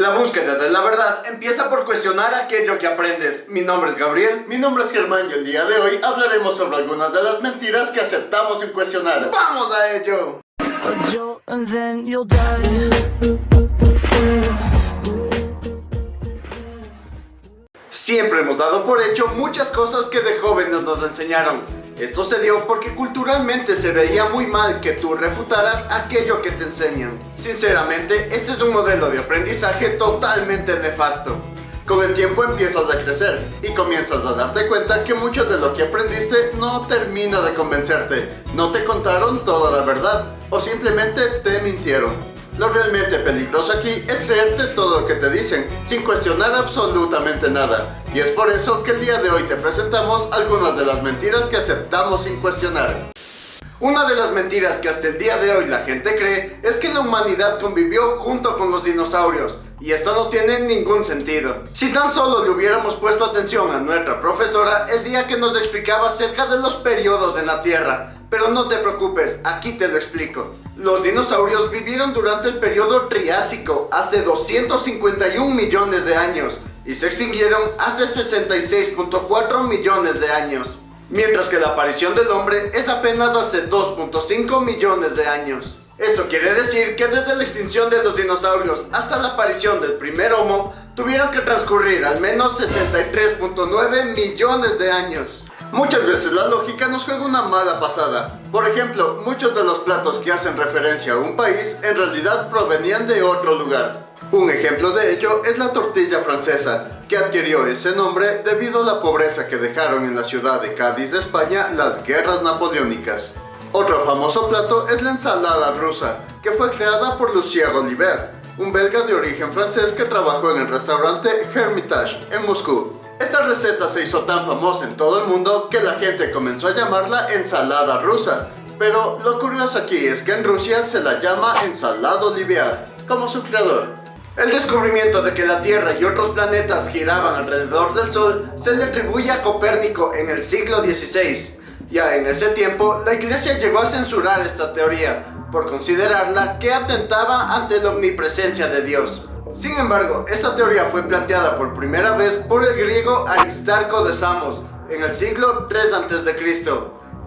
La búsqueda de la verdad empieza por cuestionar aquello que aprendes. Mi nombre es Gabriel. Mi nombre es Germán y el día de hoy hablaremos sobre algunas de las mentiras que aceptamos sin cuestionar. ¡Vamos a ello! Siempre hemos dado por hecho muchas cosas que de jóvenes nos enseñaron. Esto se dio porque culturalmente se veía muy mal que tú refutaras aquello que te enseñan. Sinceramente, este es un modelo de aprendizaje totalmente nefasto. Con el tiempo empiezas a crecer y comienzas a darte cuenta que mucho de lo que aprendiste no termina de convencerte, no te contaron toda la verdad o simplemente te mintieron. Lo realmente peligroso aquí es creerte todo lo que te dicen, sin cuestionar absolutamente nada. Y es por eso que el día de hoy te presentamos algunas de las mentiras que aceptamos sin cuestionar. Una de las mentiras que hasta el día de hoy la gente cree es que la humanidad convivió junto con los dinosaurios. Y esto no tiene ningún sentido. Si tan solo le hubiéramos puesto atención a nuestra profesora el día que nos explicaba acerca de los periodos en la Tierra. Pero no te preocupes, aquí te lo explico. Los dinosaurios vivieron durante el periodo Triásico, hace 251 millones de años, y se extinguieron hace 66.4 millones de años. Mientras que la aparición del hombre es apenas hace 2.5 millones de años. Esto quiere decir que desde la extinción de los dinosaurios hasta la aparición del primer Homo, tuvieron que transcurrir al menos 63.9 millones de años. Muchas veces la lógica nos juega una mala pasada. Por ejemplo, muchos de los platos que hacen referencia a un país en realidad provenían de otro lugar. Un ejemplo de ello es la tortilla francesa, que adquirió ese nombre debido a la pobreza que dejaron en la ciudad de Cádiz de España las guerras napoleónicas. Otro famoso plato es la ensalada rusa, que fue creada por Lucien Oliver, un belga de origen francés que trabajó en el restaurante Hermitage en Moscú. Esta receta se hizo tan famosa en todo el mundo que la gente comenzó a llamarla ensalada rusa. Pero lo curioso aquí es que en Rusia se la llama ensalada Olivier, como su creador. El descubrimiento de que la Tierra y otros planetas giraban alrededor del Sol se le atribuye a Copérnico en el siglo XVI. Ya en ese tiempo, la Iglesia llegó a censurar esta teoría, por considerarla que atentaba ante la omnipresencia de Dios. Sin embargo, esta teoría fue planteada por primera vez por el griego Aristarco de Samos en el siglo III a.C.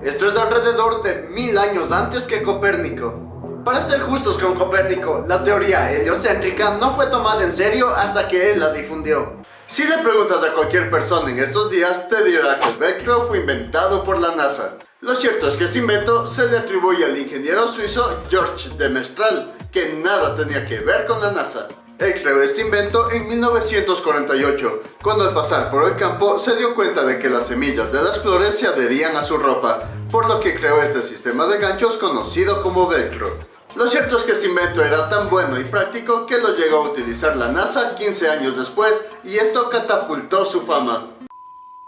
Esto es de alrededor de 1000 años antes que Copérnico. Para ser justos con Copérnico, la teoría heliocéntrica no fue tomada en serio hasta que él la difundió. Si le preguntas a cualquier persona en estos días, te dirá que el velcro fue inventado por la NASA. Lo cierto es que este invento se le atribuye al ingeniero suizo Georges de Mestral, que nada tenía que ver con la NASA. Él creó este invento en 1948, cuando al pasar por el campo se dio cuenta de que las semillas de las flores se adherían a su ropa, por lo que creó este sistema de ganchos conocido como velcro. Lo cierto es que este invento era tan bueno y práctico que lo llegó a utilizar la NASA 15 años después, y esto catapultó su fama.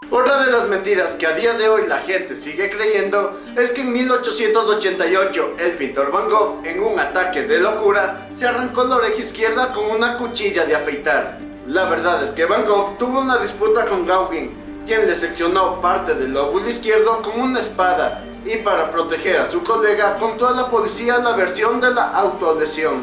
Otra de las mentiras que a día de hoy la gente sigue creyendo es que en 1888 el pintor Van Gogh, en un ataque de locura, se arrancó la oreja izquierda con una cuchilla de afeitar. La verdad es que Van Gogh tuvo una disputa con Gauguin, quien le seccionó parte del lóbulo izquierdo con una espada, y para proteger a su colega contó a la policía la versión de la autolesión.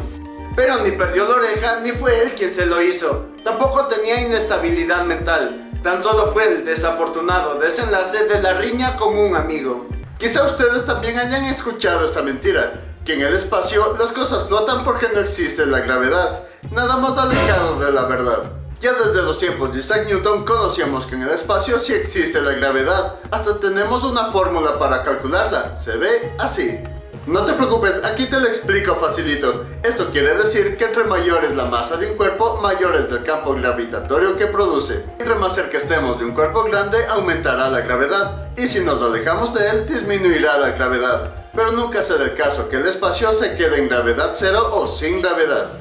Pero ni perdió la oreja ni fue él quien se lo hizo, tampoco tenía inestabilidad mental. Tan solo fue el desafortunado desenlace de la riña con un amigo. Quizá ustedes también hayan escuchado esta mentira, que en el espacio las cosas flotan porque no existe la gravedad, nada más alejado de la verdad. Ya desde los tiempos de Isaac Newton conocíamos que en el espacio sí existe la gravedad, hasta tenemos una fórmula para calcularla, se ve así. No te preocupes, aquí te lo explico facilito. Esto quiere decir que entre mayor es la masa de un cuerpo, mayor es el campo gravitatorio que produce. Entre más cerca estemos de un cuerpo grande, aumentará la gravedad, y si nos alejamos de él, disminuirá la gravedad. Pero nunca será el caso que el espacio se quede en gravedad cero o sin gravedad.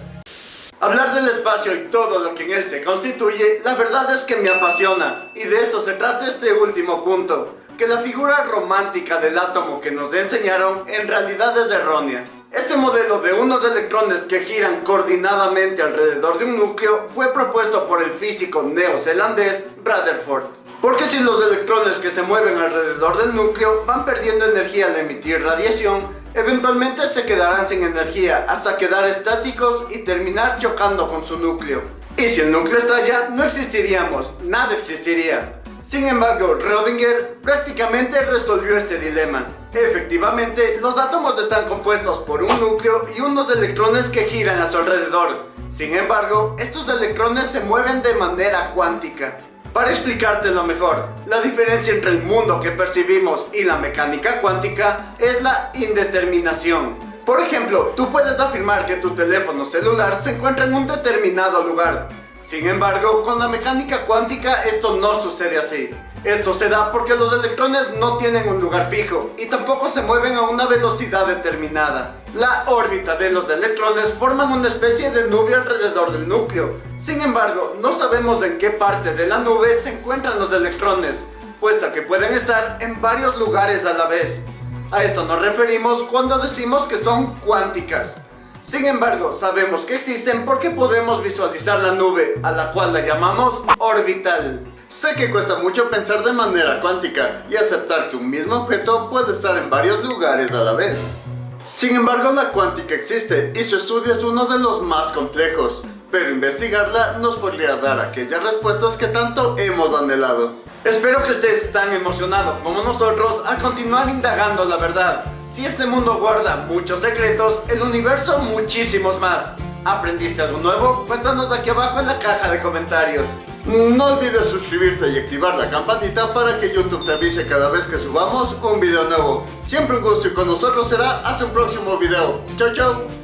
Hablar del espacio y todo lo que en él se constituye, la verdad es que me apasiona, y de eso se trata este último punto, que la figura romántica del átomo que nos enseñaron en realidad es errónea. Este modelo de unos electrones que giran coordinadamente alrededor de un núcleo fue propuesto por el físico neozelandés Rutherford. Porque si los electrones que se mueven alrededor del núcleo van perdiendo energía al emitir radiación, eventualmente se quedarán sin energía hasta quedar estáticos y terminar chocando con su núcleo. Y si el núcleo estalla, no existiríamos, nada existiría. Sin embargo, Rödinger prácticamente resolvió este dilema. Efectivamente, los átomos están compuestos por un núcleo y unos electrones que giran a su alrededor. Sin embargo, estos electrones se mueven de manera cuántica. Para explicártelo mejor, la diferencia entre el mundo que percibimos y la mecánica cuántica es la indeterminación. Por ejemplo, tú puedes afirmar que tu teléfono celular se encuentra en un determinado lugar. Sin embargo, con la mecánica cuántica esto no sucede así. Esto se da porque los electrones no tienen un lugar fijo y tampoco se mueven a una velocidad determinada. La órbita de los electrones forman una especie de nube alrededor del núcleo. Sin embargo, no sabemos en qué parte de la nube se encuentran los electrones, puesto que pueden estar en varios lugares a la vez. A esto nos referimos cuando decimos que son cuánticas. Sin embargo, sabemos que existen porque podemos visualizar la nube, a la cual la llamamos orbital. Sé que cuesta mucho pensar de manera cuántica y aceptar que un mismo objeto puede estar en varios lugares a la vez. Sin embargo, la cuántica existe y su estudio es uno de los más complejos, pero investigarla nos podría dar aquellas respuestas que tanto hemos anhelado. Espero que estés tan emocionado como nosotros al continuar indagando la verdad. Si este mundo guarda muchos secretos, el universo muchísimos más. ¿Aprendiste algo nuevo? Cuéntanos aquí abajo en la caja de comentarios. No olvides suscribirte y activar la campanita para que YouTube te avise cada vez que subamos un video nuevo. Siempre un gusto y con nosotros será hasta un próximo video. Chau chau.